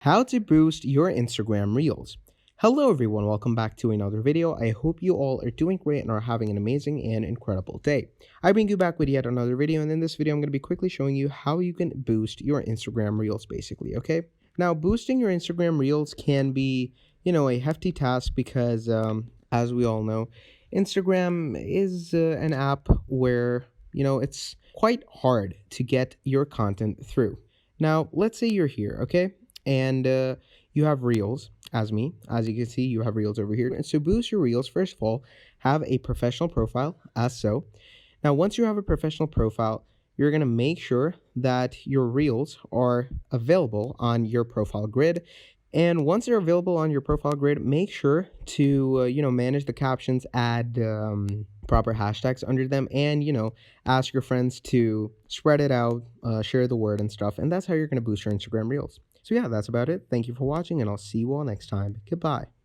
How to boost your Instagram Reels. Hello everyone, welcome back to another video. I hope you all are doing great and are having an amazing and incredible day. I bring you back with yet another video, and in this video I'm going to be quickly showing you how you can boost your Instagram Reels basically, okay? Now, boosting your Instagram Reels can be, a hefty task because as we all know, Instagram is an app where, it's quite hard to get your content through. Now, let's say you're here, okay? And you have reels as me. As you can see, you have reels over here. And to boost your reels, first of all, have a professional profile as so. Now, once you have a professional profile, you're going to make sure that your reels are available on your profile grid. And once they're available on your profile grid, make sure to manage the captions, add proper hashtags under them, and ask your friends to spread it out, share the word and stuff. And that's how you're going to boost your Instagram reels. So yeah, that's about it. Thank you for watching, and I'll see you all next time. Goodbye.